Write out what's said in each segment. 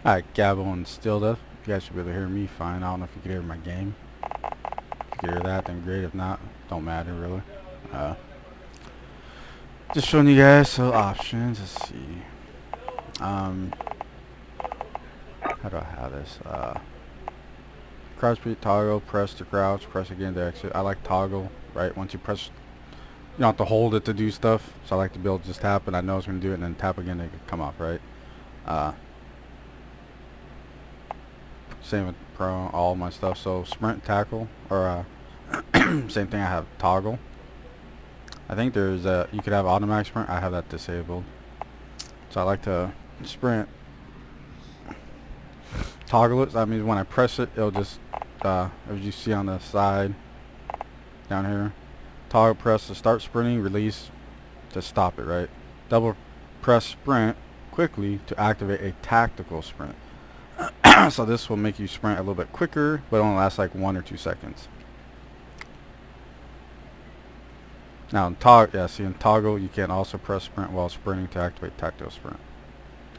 Alright, Gabbo and Still Death. You guys should be able to hear me fine. I don't know if you can hear my game. If you can hear that, then great. If not, don't matter really. Just showing you guys some options. Let's see. How do I have this? Crouch speed, toggle, press to crouch, press again to exit. I like toggle, right? Once you press, you don't have to hold it to do stuff. So I like to be able to just tap and I know it's going to do it, and then tap again to come off, right? Same with pro, all my stuff. So sprint, tackle, or same thing. I have toggle. I think there's you could have automatic sprint. I have that disabled. So I like to sprint, toggle it. That means when I press it, it'll just as you see on the side down here, toggle press to start sprinting, release to stop it, right? Double press sprint quickly to activate a tactical sprint. So this will make you sprint a little bit quicker, but it only lasts like 1 or 2 seconds. Now in toggle, yeah, see in toggle you can also press sprint while sprinting to activate tactical sprint.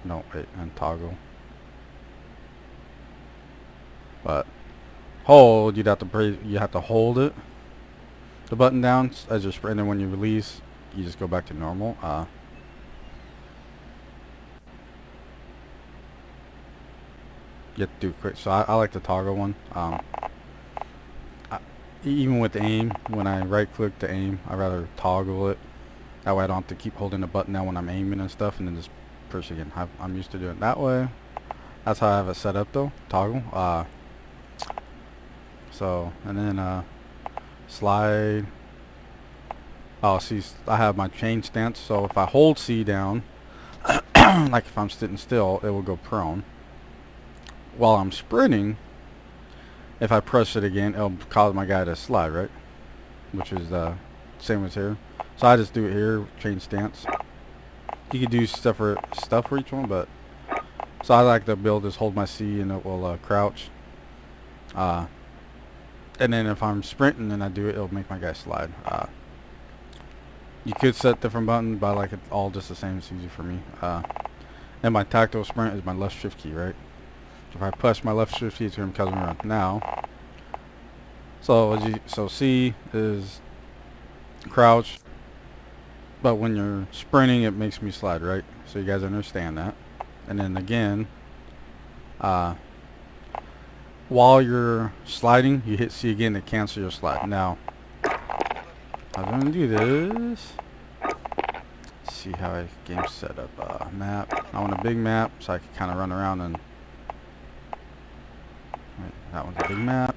No, wait, and toggle. But hold, you have to hold it, the button down as you're sprinting, and when you release, you just go back to normal. You have to do quick. So I like the toggle one. Even with aim, when I right click to aim, I rather toggle it. That way I don't have to keep holding the button down when I'm aiming and stuff, and then just push again. I'm used to doing it that way. That's how I have it set up though, toggle. So, and then slide. Oh, see, I have my change stance. So if I hold C down, like if I'm sitting still, it will go prone. While I'm sprinting, if I press it again, it'll cause my guy to slide, right? Which is same as here. So I just do it here, change stance. You could do stuff for each one, but so I like to build this, hold my C, and it will crouch. And then if I'm sprinting and I do it, it'll make my guy slide. You could set different buttons, but I like it all just the same. It's easy for me. And my tactical sprint is my left shift key, right? If I push my left shift key, it's going to cause me to run. Now, so C is crouch, but when you're sprinting, it makes me slide, right? So you guys understand that. And then again, while you're sliding, you hit C again to cancel your slide. Now, I'm going to do this. Let's see how I game set up. Map. I want a big map so I can kind of run around and. Right, that one's a big map.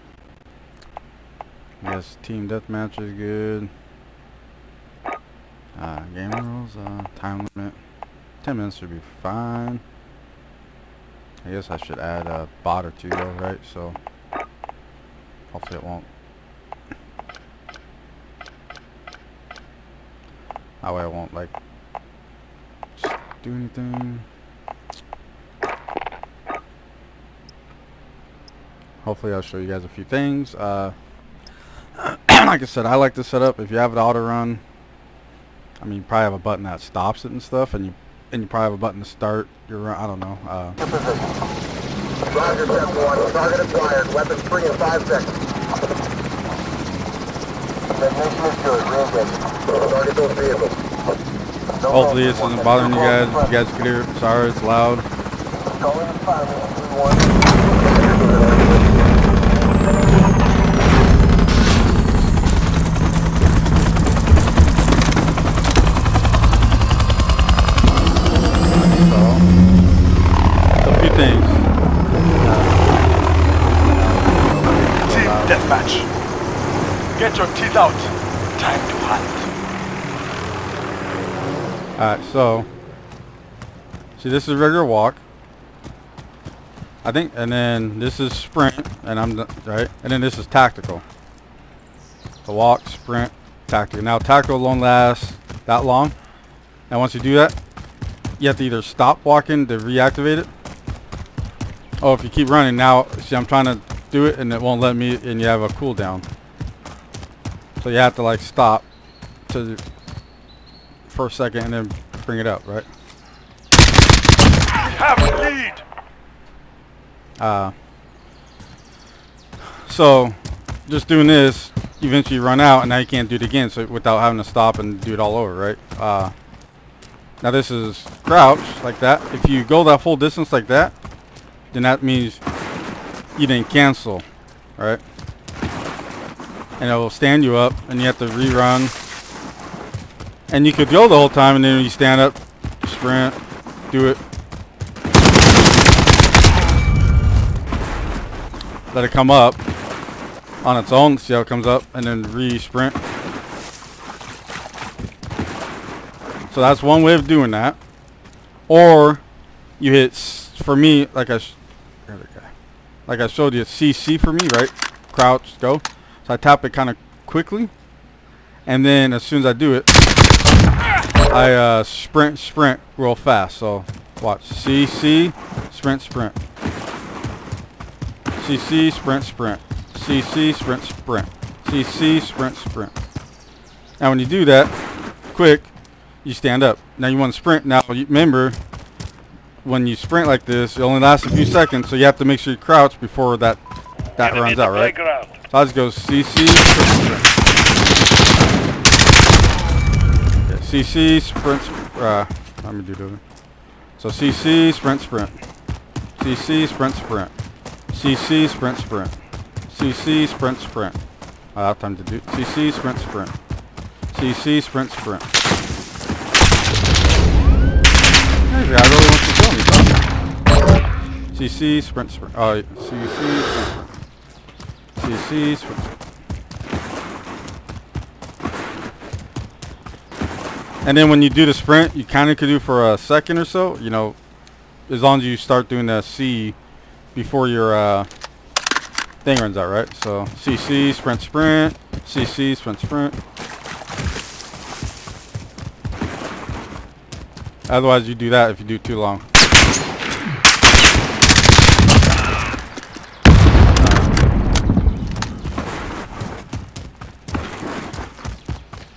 Yes, team deathmatch is good. Game rules, time limit. 10 minutes should be fine. I guess I should add a bot or two though, right? So hopefully it won't. That way I won't like just do anything. Hopefully I'll show you guys a few things. Like I said, I like to set up, if you have it auto run, I mean you probably have a button that stops it and stuff, and you probably have a button to start your run. I don't know. Roger, 7-1. Target acquired. Weapons free in 5 seconds. Detonation is good. Re-engage. Target those vehicles. Hopefully this isn't bothering you guys. If you guys can hear it, sorry, it's loud. Calling the fireman 3-1. Things. Team deathmatch. Get your teeth out. Time to hunt. Alright, so see, this is regular walk, I think, and then this is sprint, and I'm right, and then this is tactical. So walk, sprint, tactical. Now tactical won't last that long. Now once you do that, you have to either stop walking to reactivate it. Oh, if you keep running now, see I'm trying to do it and it won't let me, and you have a cooldown. So you have to like stop for a second and then bring it up, right? We have a lead. So just doing this, eventually you run out, and now you can't do it again. So without having to stop and do it all over, right? Now this is crouch like that. If you go that full distance like that, then that means you didn't cancel, right? And it will stand you up, and you have to rerun. And you could go the whole time, and then you stand up, sprint, do it. Let it come up on its own, see how it comes up, and then re-sprint. So that's one way of doing that. Or you hit, for me, like I showed you, CC for me, right? Crouch, go. So I tap it kind of quickly, and then as soon as I do it, I sprint real fast. So watch, CC, sprint, CC, sprint, CC, sprint, CC, sprint. Now when you do that quick, you stand up. Now you want to sprint. Now remember, when you sprint like this, it only lasts a few seconds, so you have to make sure you crouch before that runs out, right? So I just go CC, sprint. Yeah, CC, sprint. Let me do that. So CC, sprint. CC, sprint. CC, sprint. CC, sprint. I have time to do CC, sprint. CC, sprint. Hey, I really want to kill me, bro. CC, sprint. Oh, CC, sprint. And then when you do the sprint, you kind of could do for a second or so, you know, as long as you start doing the C before your thing runs out, right? So CC, sprint, CC, sprint. Otherwise, you do that if you do too long.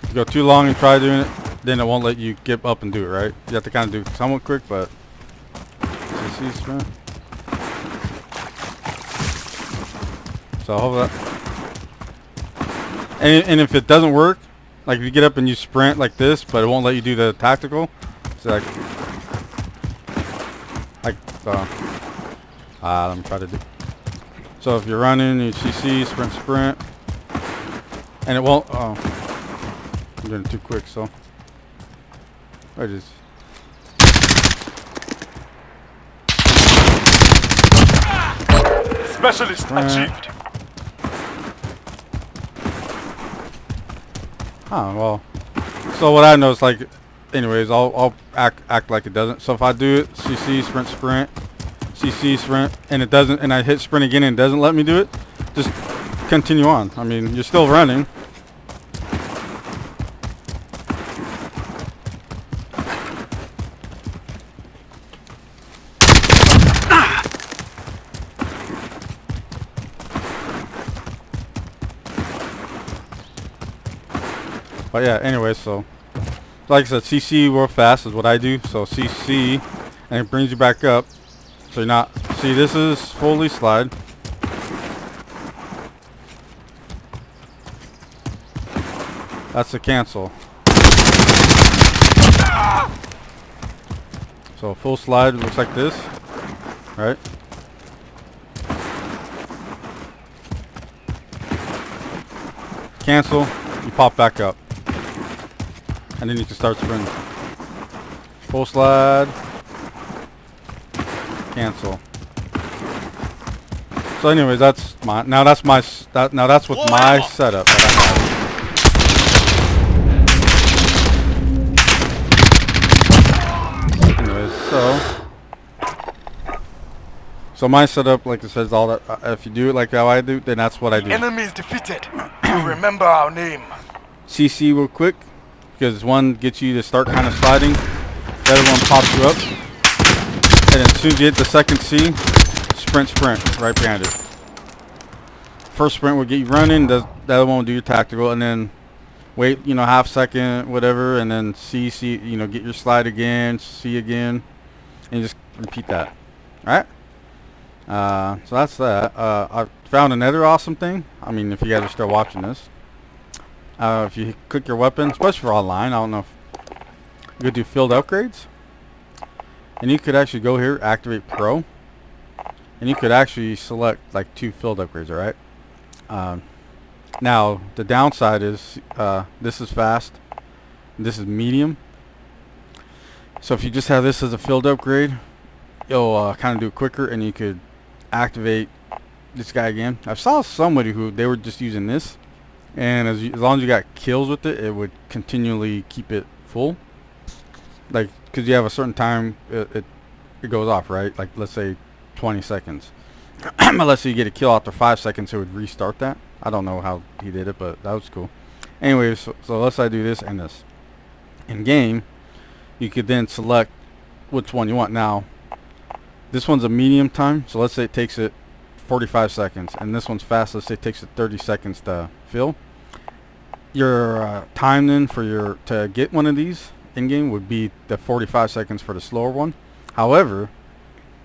If you go too long and try doing it, then it won't let you get up and do it, right? You have to kind of do it somewhat quick, but CC, sprint. So hold that. And if it doesn't work, like if you get up and you sprint like this, but it won't let you do the tactical, so let me try to do. So if you're running, you CC, sprint, and it won't. Oh, I'm doing it too quick. So there it is. Specialist achieved. Oh well. So what I know is, like, anyways, I'll act like it doesn't. So if I do it, CC, sprint, CC, sprint, and it doesn't, and I hit sprint again and it doesn't let me do it, just continue on. I mean, you're still running. But yeah, anyway, so like I said, CC real fast is what I do. So CC, and it brings you back up. So you're not, see, this is fully slide. That's the cancel. So full slide looks like this, right? Cancel, you pop back up. And then you can start sprinting. Full slide. Cancel. So anyways, that's my, now that's my, now that's with my setup that I have. Anyways, so my setup, like it says, all that, if you do it like how I do, then that's what I do. Enemy is defeated. Remember our name. CC real quick, because one gets you to start kind of sliding, the other one pops you up, and as soon as you hit the second C, sprint right behind it. First sprint will get you running, the other one will do your tactical, and then wait, you know, half second, whatever, and then C, you know, get your slide again, C again, and just repeat that. Alright? So that's that. I found another awesome thing. I mean, if you guys are still watching this, if you click your weapon, especially for online, I don't know if you could do field upgrades, and you could actually go here, activate Pro, and you could actually select like 2 field upgrades. All right. Now the downside is this is fast, and this is medium. So if you just have this as a field upgrade, you'll kind of do it quicker, and you could activate this guy again. I saw somebody who they were just using this, and as long as you got kills with it, it would continually keep it full. Like, because you have a certain time it goes off, right? Like, let's say 20 seconds. Let's say you get a kill after 5 seconds, it would restart that. I don't know how he did it, but that was cool. Anyways, so let's say I do this and this. In game, you could then select which one you want. Now, this one's a medium time, so let's say it takes it 45 seconds, and this one's fast. Let's say it takes it 30 seconds to fill. Your time then for to get one of these in game would be the 45 seconds for the slower one. However,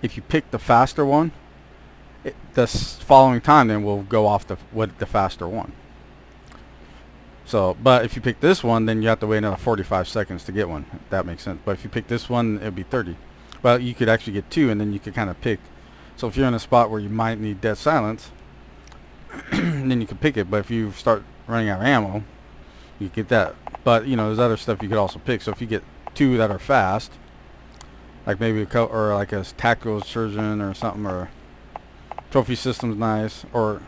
if you pick the faster one, the following time then will go off with the faster one. So, but if you pick this one, then you have to wait another 45 seconds to get one. If that makes sense. But if you pick this one, it'll be 30. Well, you could actually get 2, and then you could kind of pick. So if you're in a spot where you might need dead silence, then you can pick it. But if you start running out of ammo, you get that. But you know, there's other stuff you could also pick. So if you get 2 that are fast, like maybe or like a tactical surgeon or something, or trophy system's nice, or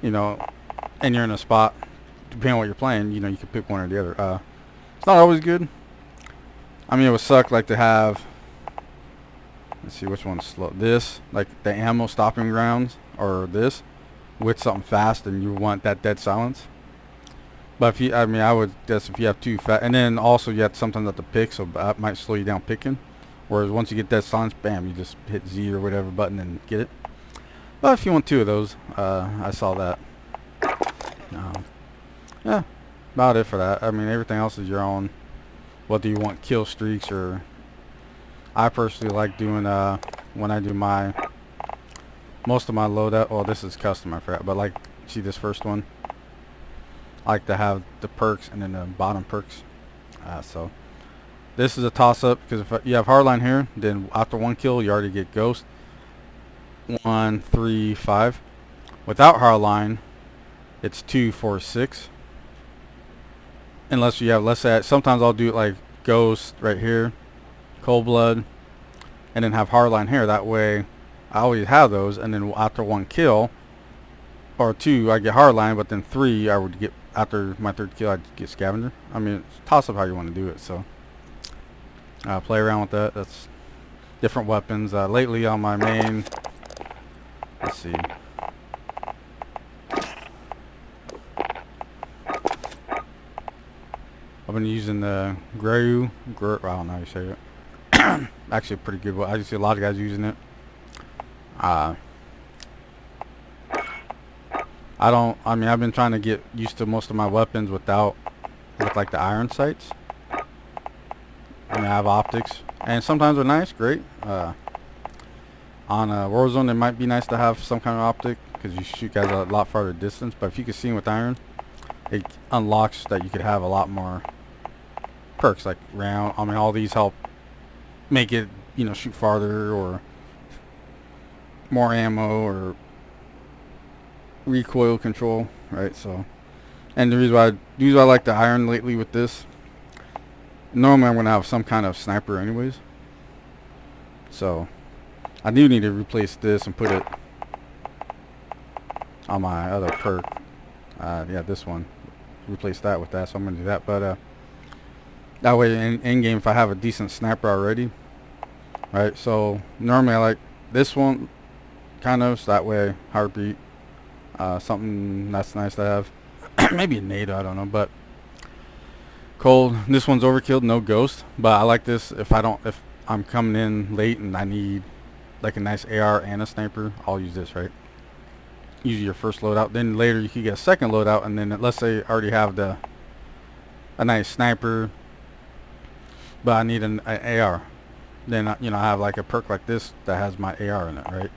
you know, and you're in a spot, depending on what you're playing, you know, you can pick one or the other. It's not always good. I mean, it would suck like to have. Let's see which one's slow. This, like the ammo stopping grounds, or this with something fast, and you want that dead silence. But if you, I mean, I would guess if you have 2 fast, and then also you have sometimes at the pick, so that might slow you down picking. Whereas once you get dead silence, bam, you just hit Z or whatever button and get it. But if you want 2 of those, I saw that. Yeah, about it for that. I mean, everything else is your own. Whether you want kill streaks or, I personally like doing when I do most of my loadout. Oh, this is custom, I forgot. But like, see this first one, I like to have the perks and then the bottom perks. So this is a toss-up, because if you have hardline here, then after 1 kill you already get ghost. 1, 3, 5. Without hardline, it's 2, 4, 6. Unless you have, let's say, sometimes I'll do it like ghost right here, cold blood, and then have hardline here. That way I always have those, and then after 1 kill or 2 I get hardline, but then 3 I would get, after my 3rd kill I'd get scavenger. I mean, it's toss up how you want to do it. So play around with that. That's different weapons. Lately on my main, let's see, I've been using the GRAU. I don't know how you say it. Actually a pretty good one. I just see a lot of guys using it. I mean, I've been trying to get used to most of my weapons with like the iron sights. I mean, I have optics, and sometimes they're nice, great. On Warzone, it might be nice to have some kind of optic, because you shoot guys a lot farther distance. But if you can see with iron, it unlocks that you could have a lot more perks, like round. I mean, all these help make it, you know, shoot farther, or more ammo, or recoil control, right? So, and the reason why I like the iron lately with this, normally I'm gonna have some kind of sniper anyways, so I do need to replace this and put it on my other perk. Yeah, this one, replace that with that. So I'm gonna do that. But that way in game, if I have a decent sniper already, right? So normally I like this one, kind of, so that way heartbeat, something that's nice to have. Maybe a NATO, I don't know. But cold, this one's overkill, no ghost. But I like this if I'm coming in late and I need like a nice AR and a sniper, I'll use this, right? Use your first loadout, then later you can get a second loadout, and then let's say I already have a nice sniper, but I need an AR. Then you know, I have like a perk like this that has my AR in it, right?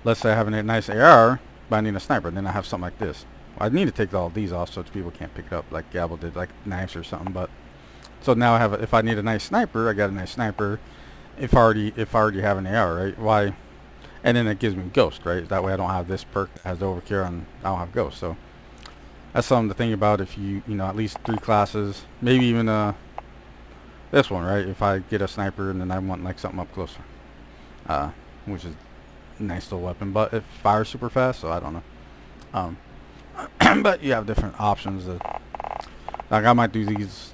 let's say I have a nice AR, but I need a sniper. Then I have something like this. I need to take all these off so people can't pick it up like Gabble did, like knives or something. But so now I have, if I need a nice sniper, I got a nice sniper. If I already have an AR, right? Why? And then it gives me Ghost, right? That way I don't have this perk that has overkill and I don't have Ghost. So that's something to think about if you know, at least 3 classes, maybe even this one, right? If I get a sniper and then I want like something up closer, which is a nice little weapon, but it fires super fast, so I don't know. But you have different options. Like I might do these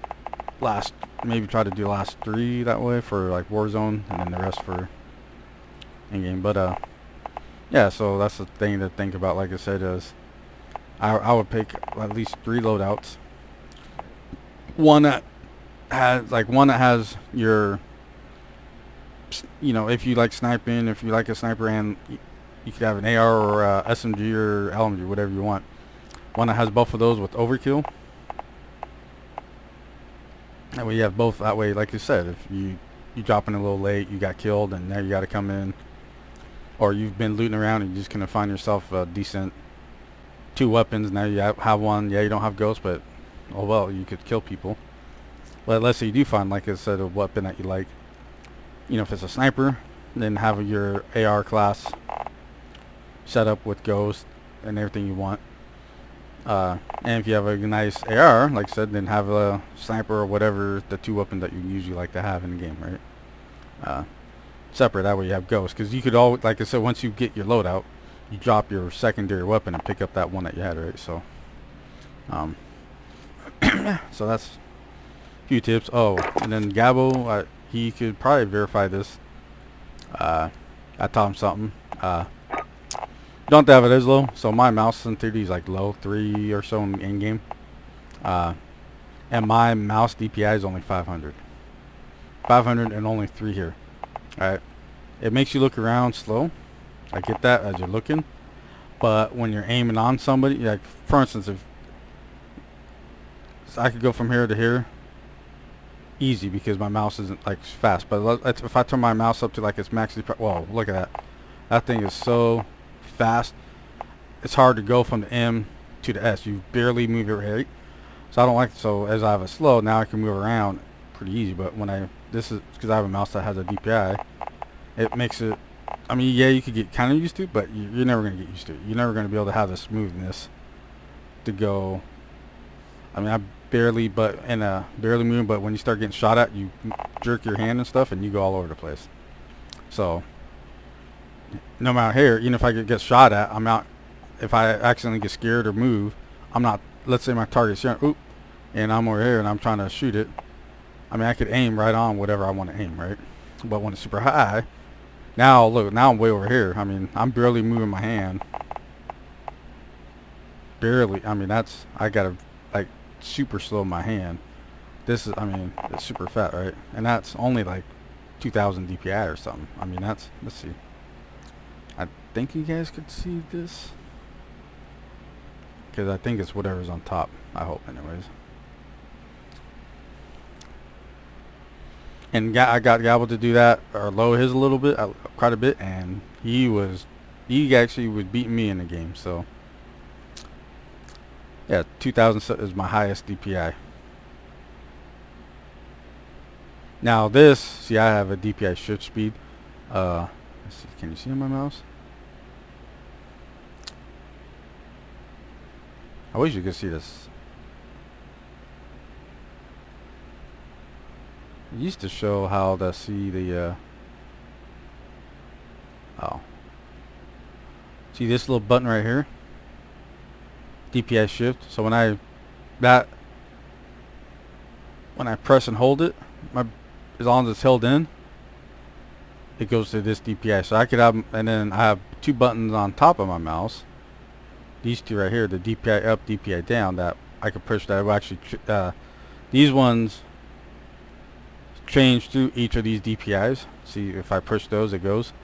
maybe try to do the last 3 that way for like Warzone, and then the rest for in-game. But yeah, so that's the thing to think about. Like I said, is I would pick at least 3 loadouts. One that has your, you know, if you like sniping, if you like a sniper, and you could have an AR or a SMG or LMG, whatever you want. One that has both of those with overkill. That way you have both. That way, like you said, if you drop in a little late, you got killed, and now you got to come in, or you've been looting around and you just gonna find yourself a decent 2 weapons. Now you have one. Yeah, you don't have Ghost, but oh well, you could kill people. But let's say you do find, like I said, a weapon that you like. You know, if it's a sniper, then have your AR class set up with Ghost and everything you want. And if you have a nice AR, like I said, then have a sniper or whatever, the 2 weapons that you usually like to have in the game, right? Separate, that way you have Ghost. Because you could always, like I said, once you get your loadout, you drop your secondary weapon and pick up that one that you had, right? So, so that's a few tips. Oh, and then Gabo, he could probably verify this. I taught him something. Don't have it as low, so my mouse sensitivity is like low 3 or so in game, and my mouse DPI is only 500 and only 3 here. Alright, it makes you look around slow. I get that as you're looking, but when you're aiming on somebody, like for instance, if so I could go from here to here easy because my mouse isn't like fast, but if I turn my mouse up to like its max DPI, whoa, look at that thing is so fast. It's hard to go from the M to the S. You barely move your head. So I don't like it. So as I have a slow, now I can move around pretty easy. But when this is because I have a mouse that has a DPI, it makes it, I mean, yeah, you could get kind of used to it, but you're never going to get used to it. You're never going to be able to have the smoothness to go. I mean, I barely move, but when you start getting shot at, you jerk your hand and stuff and you go all over the place. So no matter here, even if I get shot at, I'm out. If I accidentally get scared or move, I'm not, let's say my target's here, oop, and I'm over here and I'm trying to shoot it. I mean, I could aim right on whatever I want to aim, right? But when it's super high, now look, now I'm way over here. I mean, I'm barely moving my hand. Barely. I mean, that's, I gotta like super slow my hand. This is, I mean, it's super fat, right? And that's only like 2000 DPI or something. I mean, that's, let's see. I think you guys could see this, because I think it's whatever's on top. I hope, anyways. And I got Gabble to do that, or lower his a little bit, quite a bit, and he actually was beating me in the game. So yeah, 2000 is my highest DPI. Now this, see, I have a DPI shift speed. Let's see, can you see on my mouse? I wish you could see this. It used to show how to see the oh, see this little button right here, DPI shift. So when I press and hold it, as long as it's held in, it goes to this DPI. So I could have, and then I have 2 buttons on top of my mouse. These 2 right here, the DPI up, DPI down, that I could push. That will actually these ones change through each of these DPIs. See, if I push those, it goes.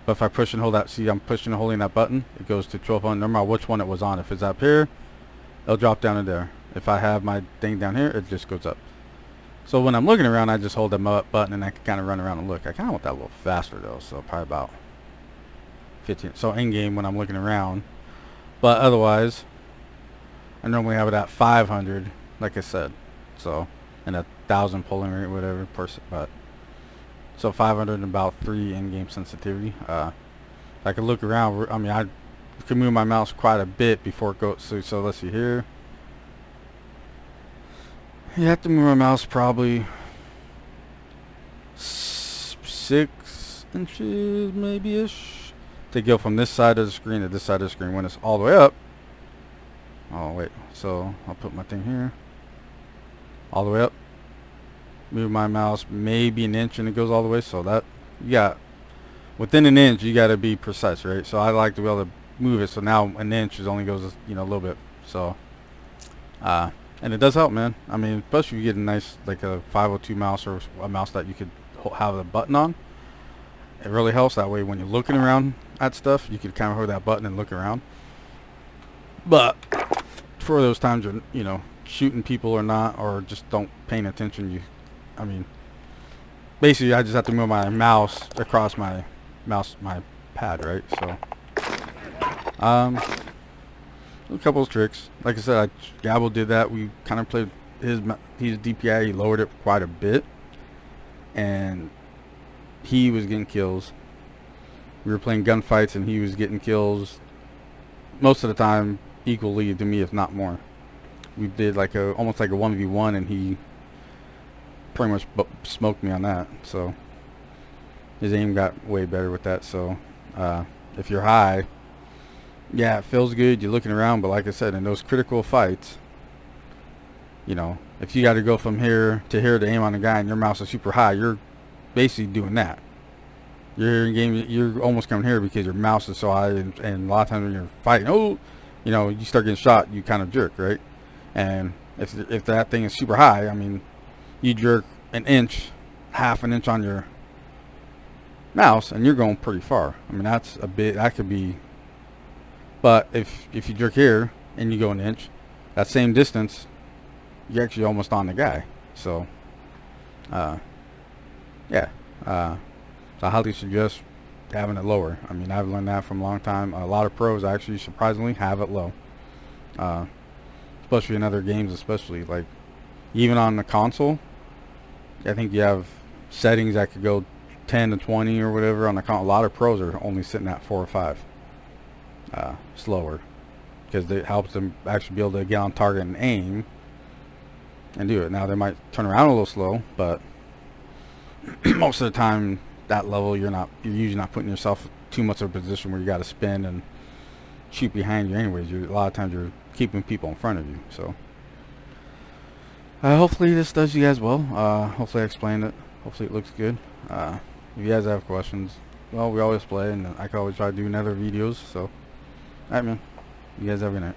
But if I push and hold that, see, I'm pushing and holding that button, it goes to 1200. No matter which one it was on. If it's up here, it'll drop down in there. If I have my thing down here, it just goes up. So when I'm looking around, I just hold that button and I can kind of run around and look. I kind of want that a little faster though, so probably about 15. So in game when I'm looking around, but otherwise I normally have it at 500, like I said. So, and 1,000 polling rate, whatever person. But so 500 and about 3 in-game sensitivity. I could look around. I mean, I could move my mouse quite a bit before it goes. So let's see here. You have to move my mouse probably 6 inches, maybe-ish, to go from this side of the screen to this side of the screen. When it's all the way up. Oh wait, so I'll put my thing here. All the way up. Move my mouse maybe an inch and it goes all the way. So that, you got, within an inch you got to be precise, right? So I like to be able to move it. So now an inch is only goes, you know, a little bit. So, and it does help, man. I mean, especially if you get a nice, like a 502 mouse or a mouse that you could have a button on. It really helps that way when you're looking around at stuff. You could kind of hold that button and look around. But for those times you're, you know, shooting people or not, or just don't paying attention, I mean, basically I just have to move my mouse across my pad, right? So, a couple of tricks. Like I said, Gabble did that. We kind of played his DPI. He lowered it quite a bit, and he was getting kills. We were playing gunfights, and he was getting kills most of the time equally to me, if not more. We did like almost like a 1v1, and he pretty much smoked me on that. So his aim got way better with that. So if you're high, yeah, it feels good. You're looking around, but like I said, in those critical fights, you know, if you got to go from here to here to aim on a guy and your mouse is super high, you're basically doing that. You're in game, you're almost coming here because your mouse is so high, and a lot of times when you're fighting, you know, you start getting shot, you kind of jerk, right? And if that thing is super high, I mean, you jerk an inch, half an inch on your mouse, and you're going pretty far. I mean, that's a bit, that could be. But if you jerk here and you go an inch, that same distance, you're actually almost on the guy. So, yeah. So I highly suggest having it lower. I mean, I've learned that from a long time. A lot of pros actually, surprisingly, have it low. Especially in other games, especially like even on the console. I think you have settings that could go 10 to 20 or whatever on the console. A lot of pros are only sitting at 4 or 5. Slower, because it helps them actually be able to get on target and aim and do it. Now they might turn around a little slow, but most of the time that level you're usually not putting yourself too much of a position where you got to spin and shoot behind you anyways. A lot of times you're keeping people in front of you. So hopefully this does you guys well. Hopefully I explained it. Hopefully it looks good. If you guys have questions, well, we always play, and I can always try to do another videos. So alright, man. You guys have a good night.